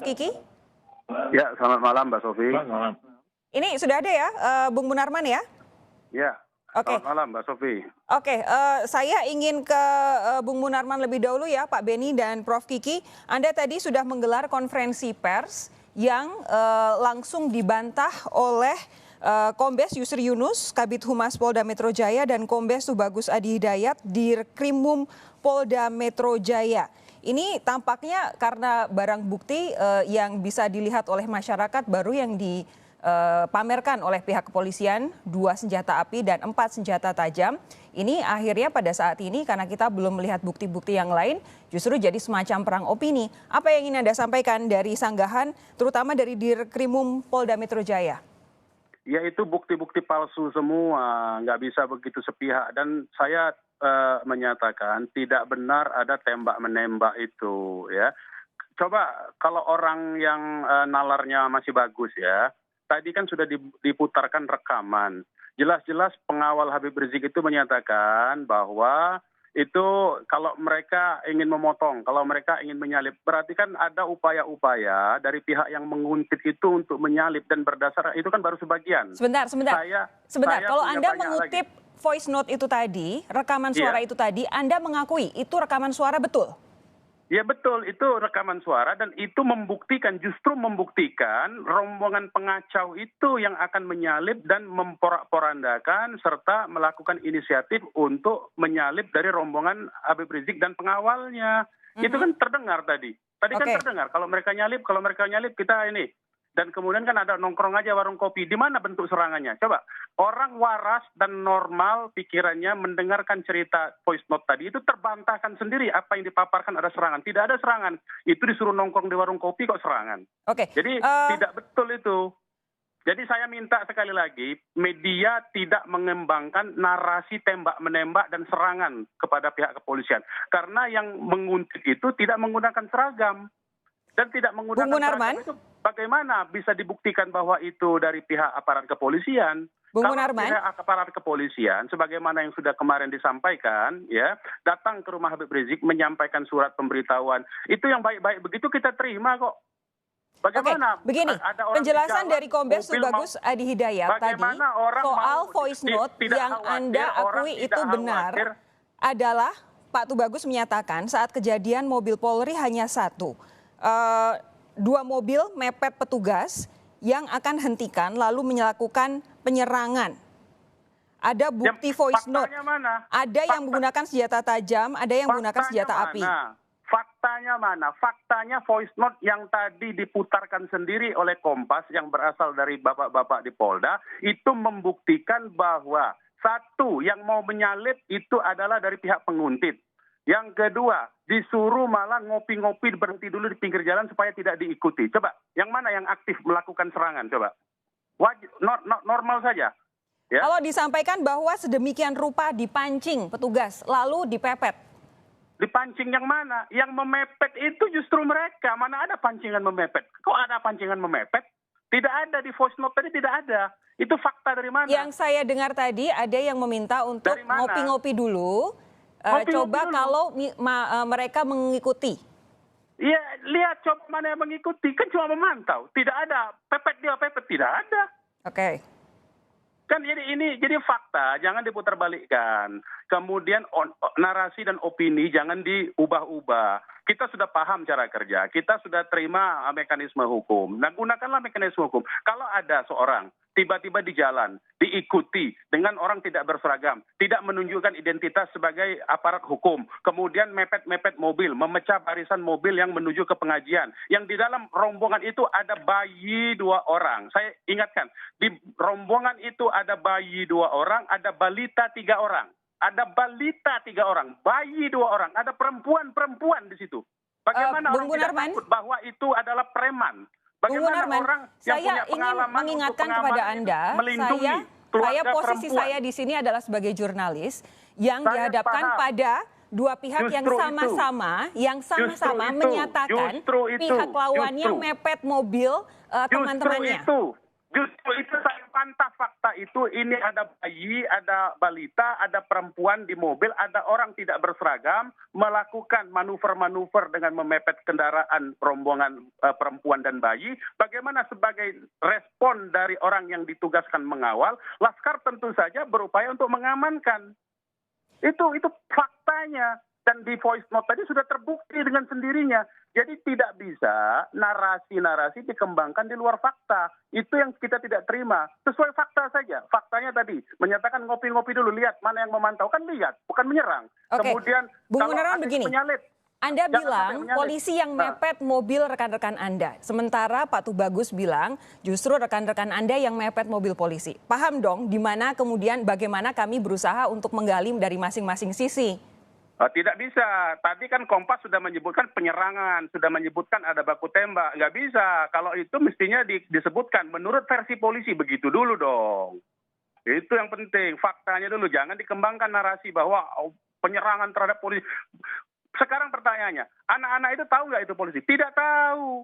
Kiki? Ya, selamat malam Mbak Sofi. Selamat malam. Ini sudah ada ya, Bung Munarman ya? Ya, Oke. selamat malam Mbak Sofi. Oke, saya ingin ke Bung Munarman lebih dahulu ya, Pak Beni dan Prof Kiki. Anda tadi sudah menggelar konferensi pers yang langsung dibantah oleh Kombes Yusri Yunus, Kabid Humas Polda Metro Jaya, dan Kombes Tubagus Adi Hidayat, Dirkrimum Polda Metro Jaya. Ini tampaknya karena barang bukti yang bisa dilihat oleh masyarakat baru yang dipamerkan oleh pihak kepolisian, 2 senjata api dan 4 senjata tajam. Ini akhirnya pada saat ini karena kita belum melihat bukti-bukti yang lain, justru jadi semacam perang opini. Apa yang ingin Anda sampaikan dari sanggahan, terutama dari Dirkrimum Polda Metro Jaya? Ya, itu bukti-bukti palsu semua, nggak bisa begitu sepihak. Dan saya menyatakan tidak benar ada tembak-menembak itu, ya. Coba kalau orang yang nalarnya masih bagus ya, tadi kan sudah diputarkan rekaman. Jelas-jelas pengawal Habib Rizik itu menyatakan bahwa itu kalau mereka ingin memotong, kalau mereka ingin menyalip, berarti kan ada upaya-upaya dari pihak yang menguntit itu untuk menyalip dan berdasar itu kan baru sebagian. Sebentar. Saya Kalau Anda punya banyak mengutip lagi. voice note itu tadi, rekaman suara itu tadi, Anda mengakui itu rekaman suara betul? Ya betul, itu rekaman suara dan itu justru membuktikan rombongan pengacau itu yang akan menyalip dan memporak-porandakan serta melakukan inisiatif untuk menyalip dari rombongan Habib Rizik dan pengawalnya. Itu kan terdengar tadi. Kan terdengar kalau mereka nyalip kita ini. Dan kemudian kan ada nongkrong aja warung kopi. Di mana bentuk serangannya? Coba. Orang waras dan normal pikirannya mendengarkan cerita voice note tadi itu terbantahkan sendiri apa yang dipaparkan ada serangan. Tidak ada serangan. Itu disuruh nongkrong di warung kopi kok serangan. Oke. Jadi tidak betul itu. Jadi saya minta sekali lagi media tidak mengembangkan narasi tembak-menembak dan serangan kepada pihak kepolisian. Karena yang menguntit itu tidak menggunakan seragam. Dan tidak menggunakan seragam itu bagaimana bisa dibuktikan bahwa itu dari pihak aparat kepolisian? Kalau pihak aparat kepolisian, sebagaimana yang sudah kemarin disampaikan, ya datang ke rumah Habib Rizik menyampaikan surat pemberitahuan, itu yang baik-baik begitu kita terima kok. Bagaimana? Oke, begini, penjelasan dari Kombes Tubagus Adi Hidayat tadi soal voice note yang Anda akui itu benar adalah Pak Tubagus menyatakan saat kejadian mobil Polri hanya 1. 2 mobil mepet petugas yang akan hentikan lalu melakukan penyerangan. Ada bukti voice note. Ada yang menggunakan senjata tajam, ada yang menggunakan senjata api. Faktanya mana? Faktanya voice note yang tadi diputarkan sendiri oleh Kompas yang berasal dari bapak-bapak di Polda itu membuktikan bahwa 1 yang mau menyalip itu adalah dari pihak penguntit. Yang kedua, disuruh malah ngopi-ngopi berhenti dulu di pinggir jalan supaya tidak diikuti. Coba, yang mana yang aktif melakukan serangan? Coba, normal saja. Ya? Kalau disampaikan bahwa sedemikian rupa dipancing petugas, lalu dipepet. Dipancing yang mana? Yang memepet itu justru mereka. Mana ada pancingan memepet? Kok ada pancingan memepet? Tidak ada di voice note tadi, tidak ada. Itu fakta dari mana? Yang saya dengar tadi ada yang meminta untuk ngopi-ngopi dulu. Coba kalau mereka mengikuti. Iya, lihat coba mana yang mengikuti. Kan cuma memantau. Tidak ada. Pepet tidak ada. Oke. Kan jadi fakta, jangan diputarbalikkan. Kemudian narasi dan opini jangan diubah-ubah. Kita sudah paham cara kerja, kita sudah terima mekanisme hukum. Nah, gunakanlah mekanisme hukum. Kalau ada seorang tiba-tiba di jalan, diikuti dengan orang tidak berseragam, tidak menunjukkan identitas sebagai aparat hukum, kemudian mepet-mepet mobil, memecah barisan mobil yang menuju ke pengajian, yang di dalam rombongan itu ada bayi 2 orang. Saya ingatkan, di rombongan itu ada bayi 2 orang, ada balita 3 orang. Ada balita 3 orang, bayi 2 orang, ada perempuan di situ. Bagaimana orang tidak takut bahwa itu adalah preman? Bagaimana orang yang punya pengalaman mengingatkan kepada Anda, posisi saya di sini adalah sebagai jurnalis yang dihadapkan pada 2 pihak yang sama-sama menyatakan pihak lawannya mepet mobil teman-temannya. Justru itu saya bantah fakta itu. Ini ada bayi, ada balita, ada perempuan di mobil, ada orang tidak berseragam melakukan manuver-manuver dengan memepet kendaraan rombongan perempuan dan bayi. Bagaimana sebagai respon dari orang yang ditugaskan mengawal, Laskar tentu saja berupaya untuk mengamankan. Itu faktanya. Dan di voice note tadi sudah terbukti dengan sendirinya. Jadi tidak bisa narasi-narasi dikembangkan di luar fakta. Itu yang kita tidak terima. Sesuai fakta saja. Faktanya tadi menyatakan ngopi-ngopi dulu, lihat mana yang memantau. Kan lihat, bukan menyerang. Oke. Kemudian Bung kalau Munarman ada begini. penyalip, Anda jangan bilang sampai menyalip. polisi yang mepet mobil rekan-rekan Anda. Sementara Pak Tubagus bilang justru rekan-rekan Anda yang mepet mobil polisi. Paham dong di mana kemudian bagaimana kami berusaha untuk menggali dari masing-masing sisi. Tidak bisa. Tadi kan Kompas sudah menyebutkan penyerangan, sudah menyebutkan ada baku tembak. Nggak bisa. Kalau itu mestinya disebutkan menurut versi polisi, begitu dulu dong. Itu yang penting. Faktanya dulu. Jangan dikembangkan narasi bahwa penyerangan terhadap polisi. Sekarang pertanyaannya, anak-anak itu tahu nggak itu polisi? Tidak tahu.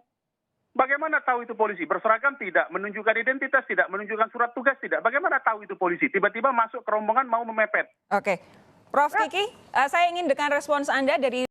Bagaimana tahu itu polisi? Berseragam tidak, menunjukkan identitas tidak, menunjukkan surat tugas tidak. Bagaimana tahu itu polisi? Tiba-tiba masuk ke rombongan mau memepet. Oke. Prof Kiki, saya ingin dengan respons Anda dari